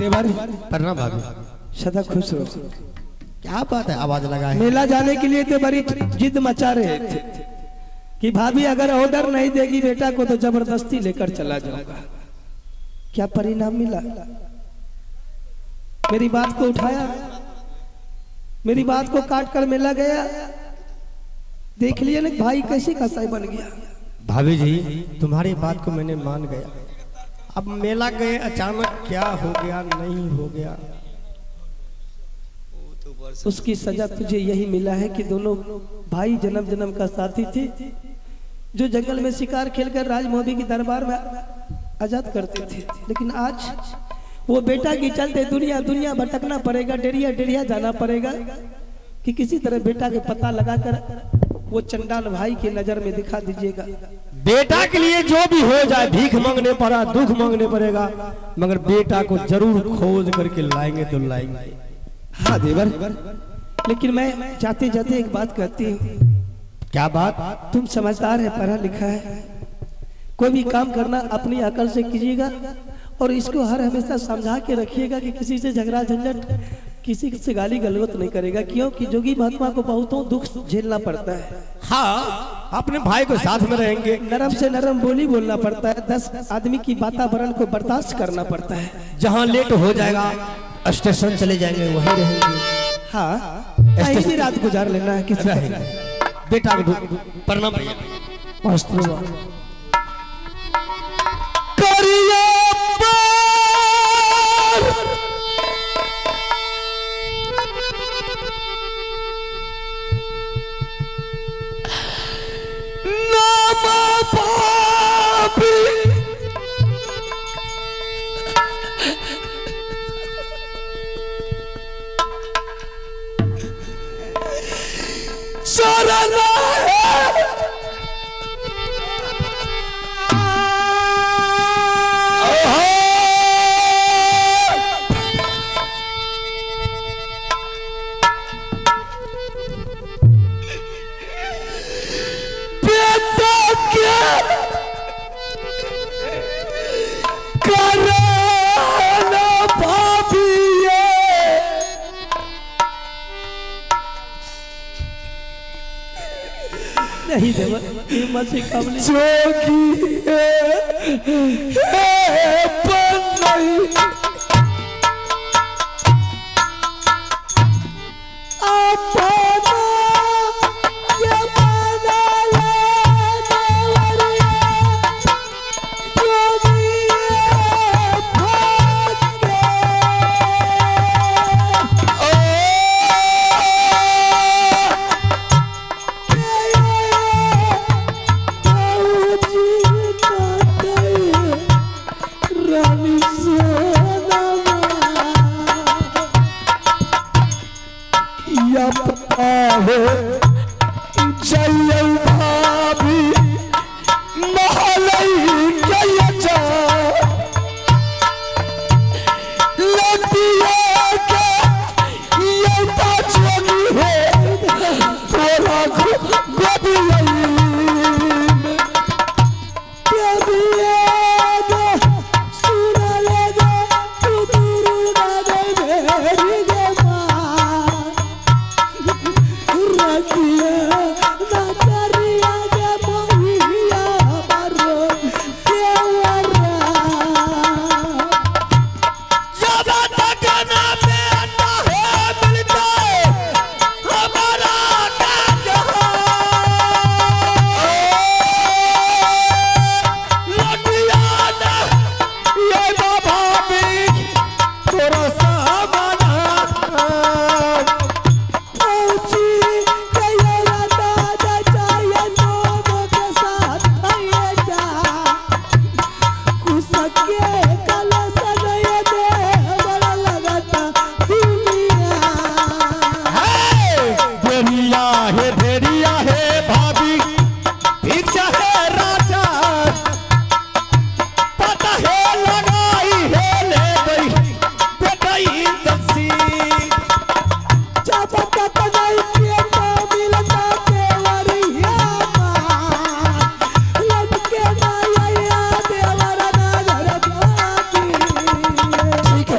देवर प्रणाम भाभी। सदा खुश हो। क्या बात है, आवाज लगा है। मेला जाने के लिए तो बड़ी जिद मचा रहे थे कि भाभी अगर ऑर्डर नहीं देगी बेटा को तो जबरदस्ती लेकर चला जाऊंगा। क्या परिणाम मिला? मेरी बात को उठाया, मेरी बात को काट कर मेला गया। देख लिया ना भाई कैसे कसाई बन गया। भाभी जी तुम्हारी बात को मैंने मान गया। अब मेला गए अचानक क्या हो गया नहीं हो गया, उसकी सजा तुझे यही मिला है कि दोनों भाई जन्म जन्म का साथी थे, जो जंगल में शिकार खेलकर राजमोदी के दरबार में आजाद करते थे। लेकिन आज वो बेटा के चलते दुनिया दुनिया भटकना पड़ेगा, डेरिया डेरिया जाना पड़ेगा कि किसी तरह बेटा के पता लगाकर वो चंडाल भाई की नजर में दिखा दीजिएगा। बेटा के लिए जो भी हो जाए, भीख मांगने पड़ा, दुख मांगने पड़ेगा, मगर बेटा को जरूर खोज करके लाएंगे तो लाएंगे। हाँ देवर, लेकिन मैं जाते जाते एक बात कहती हूँ। क्या बात? तुम समझदार है, पढ़ा लिखा है, कोई भी काम करना अपनी अकल से कीजिएगा और इसको हर हमेशा समझा के रखिएगा कि किसी से झगड़ा झंझट, किसी से गाली गलौत नहीं करेगा, क्योंकि जोगी महात्मा को बहुतों दुख झेलना पड़ता है। हाँ, अपने भाई को साथ में रहेंगे, नरम से नरम बोली बोलना पड़ता है, 10 आदमी की वातावरण को बर्दाश्त करना पड़ता है। जहाँ लेट हो जाएगा स्टेशन चले जाएंगे, वहीं रहेंगे। हाँ, कहीं भी रात गुजार लेना है किसी बेटा को प्रणाम भैया। नहीं देवर, हिम्मत से काम ले।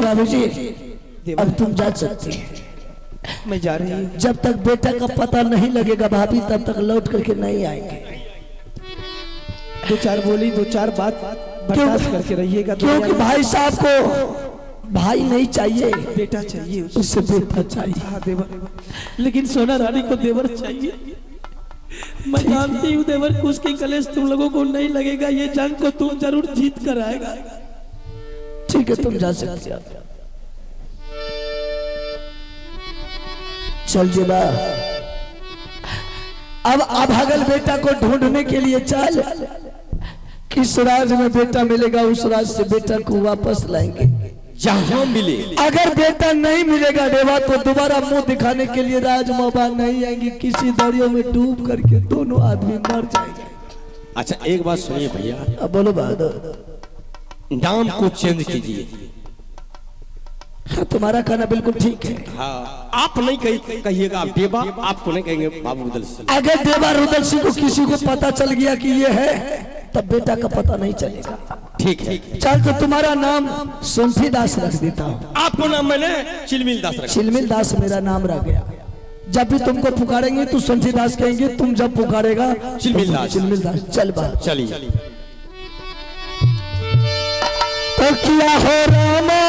बाबूजी देवर अब तुम जा सकती हैं। मैं जा रही हूँ। जब तक बेटा का पता नहीं लगेगा भाभी तब तक लौट करके नहीं आएंगे। दो चार बोली, दो चार बात बर्दाश्त करके रहिएगा। क्योंकि भाई साहब को भाई नहीं चाहिए, बेटा चाहिए उसे। उससे बेटा चाहिए। हाँ देवर, लेकिन सोना रानी को देवर चाहिए। मैं जानती हूँ देवर, उसकी कलेश तुम लोगों को नहीं लगेगा। ये जंग को तुम जरूर जीत कर आएगा। ठीक है तुम जा सकते हो। चल जेबा अब अभागल बेटा को ढूंढने के लिए चल। किस राज में बेटा मिलेगा उस राज से बेटा को वापस लाएंगे जहां मिले। अगर बेटा नहीं मिलेगा देवा तो दोबारा मुंह दिखाने के लिए राज मोबा नहीं आएंगे। किसी दरियो में डूब करके दोनों आदमी मर जाएंगे। अच्छा एक बात सुनिए भैया, अब बोलो बहादुर, नाम को चेंज कीजिए। हाँ तुम्हारा कहना बिल्कुल ठीक है। हाँ, आप नहीं कहिएगा आप देवा, आपको नहीं कहेंगे बाबू रुदल सिंह। अगर देवा रुदल सिंह को किसी को पता चल गया कि ये है तब बेटा का पता नहीं चलेगा। ठीक है, चल तो तुम्हारा नाम सुंठी दास रख देता हूँ। आपको नाम मैंने चिलमिल दास रखा। चिलमिल दास मेरा नाम रह गया। जब भी तुमको पुकारेंगे तो सुंठी दास कहेंगे, तुम जब पुकारेगा चिलमिल दास। चिलमिल दास। चल बात चलिए। तो किया हो रामा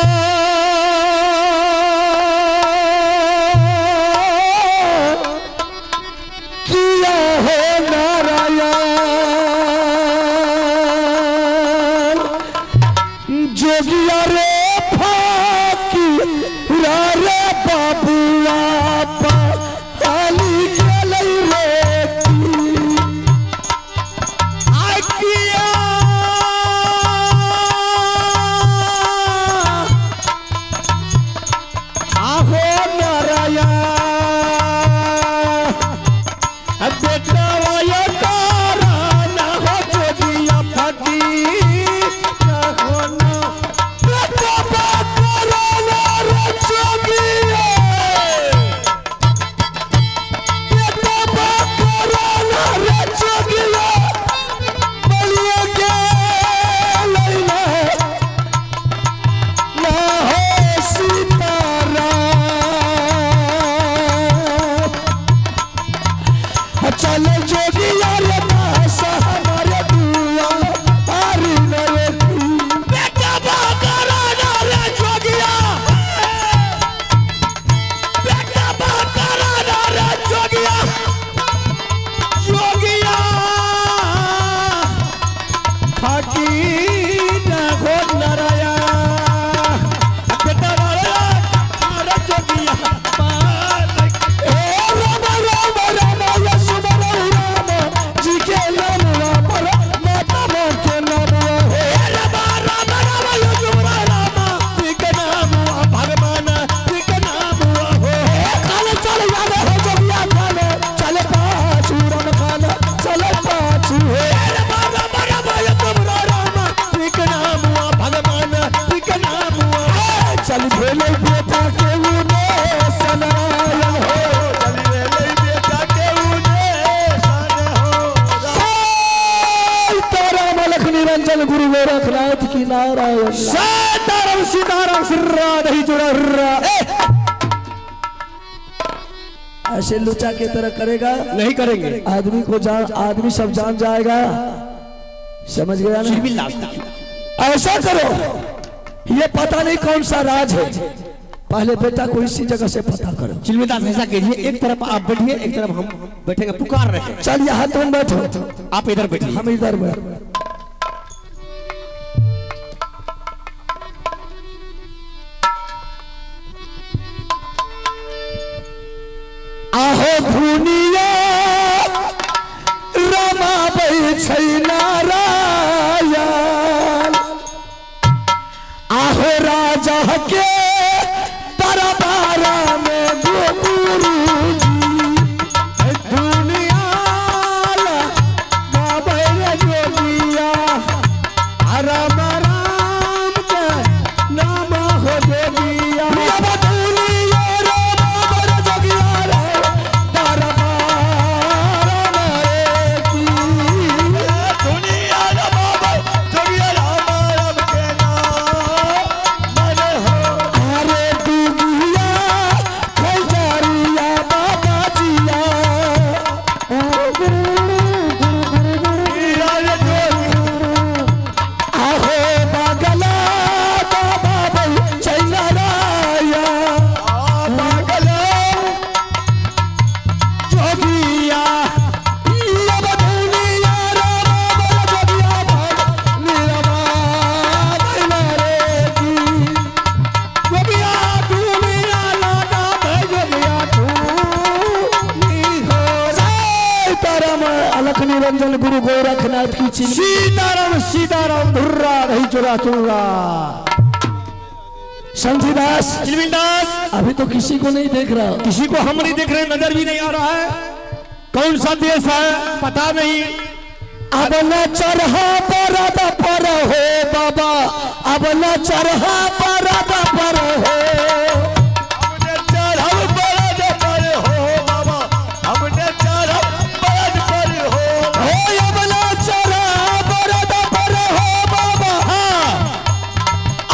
किया हो नारायण जोगिया रे फाकी रे बाबुआ पाली गेलै रे आकिया आहो नारायण बेटा वाया तारा ना हो जोगिया फटी ना हो ना बेटा बाकरा ना रे जोगिया बेटा बाकरा ना रे जोगिया बलिया के लैला ना हो सीताराम। चल जोगिया रे भाषा हमारे दुआ तारी नरे बेटा बाकरा ना रे जोगिया बेटा बाकरा ना रे जोगिया जोगिया फाकी ना हो नारायण बेटा नारायण जोगिया चल भेले बेटा के उने सनाया हो चल भेले बेटा के उने सनाया हो सीताराम लखन निरंजन गुरु गोरखनाथ की नारायण सीताराम सीताराम सिर्रा नहीं जुड़ा। ऐसे लुचा के तरह करेगा नहीं करेंगे। आदमी को जान आदमी सब जान जाएगा। समझ गया ना? चिलमिल दास। ऐसा करो, ये पता नहीं कौन सा राज है, पहले बेटा को इसी जगह से पता करो। चिलमिल दास ऐसा कीजिए, एक तरफ आप बैठिए, एक तरफ हम बैठेंगे, पुकार रहे हैं। चल यहाँ तुम बैठो, आप इधर बैठिए, हम इधर बैठ। आहो भूनिया रमा बै छै नारायण आहो राजा के दरबारा में गुरु जी दुनिया बाबा जोगिया राम राम के नाम हो जोगिया दुनिया राम जोगिया दरबारा में दुनिया बाबा जोगिया राम राम के नाम मन हो निरंजन गुरु गोरखनाथ की चिन्ह। सीताराम सीताराम धुर्रा रही चुरा चुरा। संजीदास दास अभी तो किसी को नहीं देख रहा। किसी को हम नहीं देख रहे, नजर भी नहीं आ रहा है। कौन सा देश है पता नहीं। अब न चढ़ा बरद पर हो बाबा, अब न चढ़ा बरद पर हो, हमने चढ़ा बरद पर हो बाबा, हमने चढ़ा बरद पर हो। अब न चढ़ा बरद पर हो बाबा,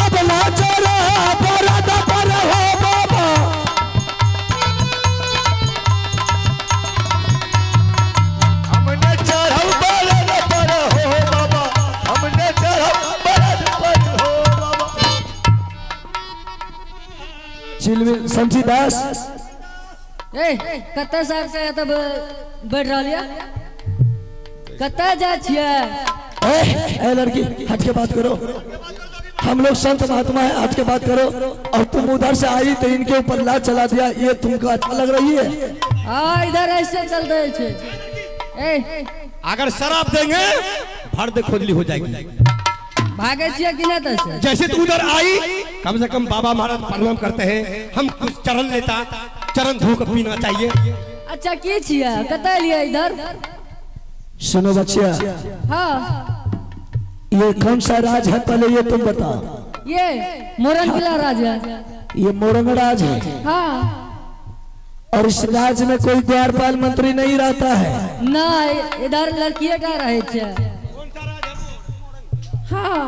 अब न चढ़ा बरद पर हो बाबा। हमने चढ़ा बरद पर हो बाबा, हमने चढ़ा बरद पर हो बाबा। चिलमिल संजीदास कत साल से तब बढ़ रहा लिया कत जा छिया। ए लड़की हट के बात करो, हम लोग संत महात्मा है, हट के बात करो। और तुम उधर से आई तो इनके ऊपर लात चला दिया, ये तुमको अच्छा लग रही है? हाँ इधर ऐसे चल रहे छे। अगर शराब देंगे फर्द खोजली हो जाएगी। भागे छिया कि ना तसे? जैसे तू उधर आई, कम से कम बाबा महाराज प्रणाम करते हैं, हम कुछ चरण लेता, चरण धो कर पीना चाहिए। अच्छा की छिया कत लिया इधर? सुनो बच्चिया, हाँ ये कौन सा राज है पहले ये तुम बताओ। ये मोरन किला राजा। ये मोरंग राज है। हाँ और इस राज्य में कोई द्वारपाल मंत्री नहीं रहता है। ना इधर लड़कियां का रहे छे। हाँ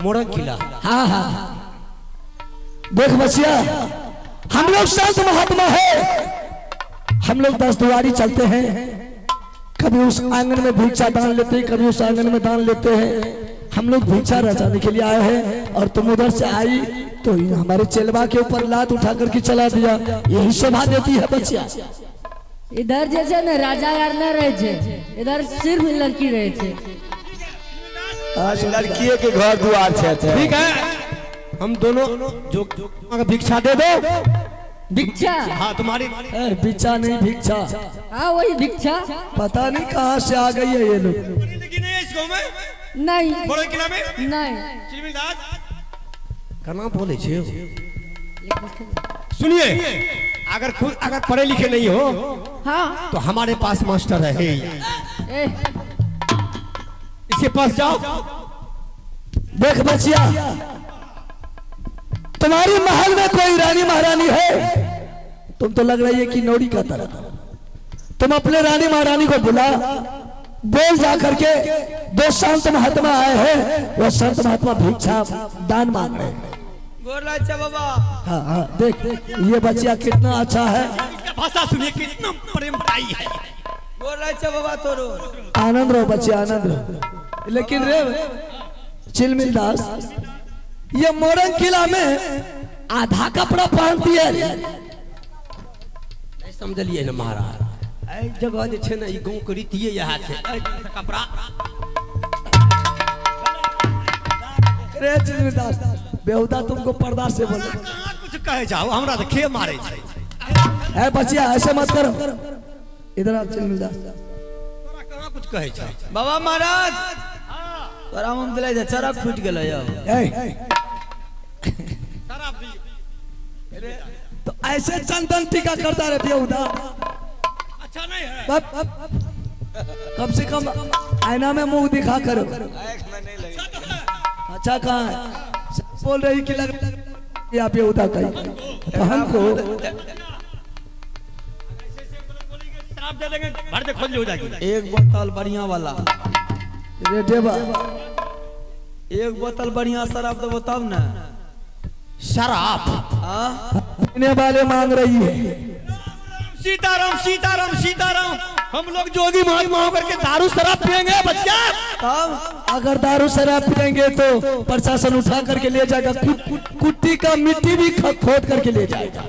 मोरंग किला। हाँ हाँ देख बच्चिया, हम लोग संत महात्मा है, हम लोग 10 दुआरी चलते हैं। कभी उस आंगन में भिक्षा दान लेते हैं, कभी उस आंगन में दान लेते हैं। हम लोग भिक्षा रचाने के लिए आए हैं और तुम उधर से आई तो हमारे चेलवा के ऊपर लात उठा करके चला दिया। यही शोभा देती है बच्चिया। इधर जैसे न राजा यार न रहे छे, इधर सिर्फ लड़की रहे छे। लड़कियों के घर द्वार छे। ठीक है, हम दोनों जो अगर भिक्षा दे दो। भिक्षा? हाँ तुम्हारी भिक्षा नहीं भिक्षा। हाँ वही भिक्षा। पता नहीं कहाँ से आ गई है ये लोग। नहीं बड़े किला में नहीं। करना बोले छे। सुनिए, अगर पढ़े लिखे नहीं हो हाँ तो हमारे पास मास्टर है, इसके पास जाओ। देख बच्चिया, तुम्हारी महल में कोई रानी महारानी है? तुम तो लग रही है कि नौड़ी का तरह। तुम अपने रानी महारानी को बुला, बोल जा करके 2 संत महात्मा आए हैं, वो संत महात्मा भिक्षा दान मांग रहे हैं। बाबा। हाँ हाँ देख ये बच्चिया कितना अच्छा है। भाषा सुनिए कितना प्रेमदायी है। बाबा तोरो आनंद रहो बच्चे, आनंद रहो। लेकिन रे चिलमिल दास, ये मोरंग किला में आधा कपड़ा पहनती है। समझलिए ना महाराज, जगह जे छे ना ई गांव के रीति यह छे। कपड़ा रे चिलमिल दास, बेहुदा तुमको पर्दा से बोले। कुछ कहे जाओ, हमरा तो खे मारे छे। है बच्चिया ऐसे मत करो। इधर आ चिलमिल दास। तोरा कहां कुछ कहे छे? बाबा महाराज तोरा हम दिलाई जा चरक फूट गेलो यो। शराब दी तो ऐसे चंदन टीका करता रहे बेहुदा। अच्छा नहीं है। कम से कम आईना में मुंह दिखा करो। अच्छा कहाँ है? बोल रही कि लग या बेहुदा कहीं तो हमको शराब दे देंगे, भर दे खोज हो जाएगी। एक बोतल बढ़िया वाला, रे देवा एक बोतल बढ़िया शराब तो बताओ ना। शराब पीने वाले मांग रही है। सीताराम सीताराम सीताराम। हम लोग जोगी महात्मा होकर के दारू शराब पियेंगे बच्चा? तब अगर दारू शराब पियेंगे तो प्रशासन उठा करके ले जाएगा, कुट्टी का मिट्टी भी खोद करके ले जाएगा।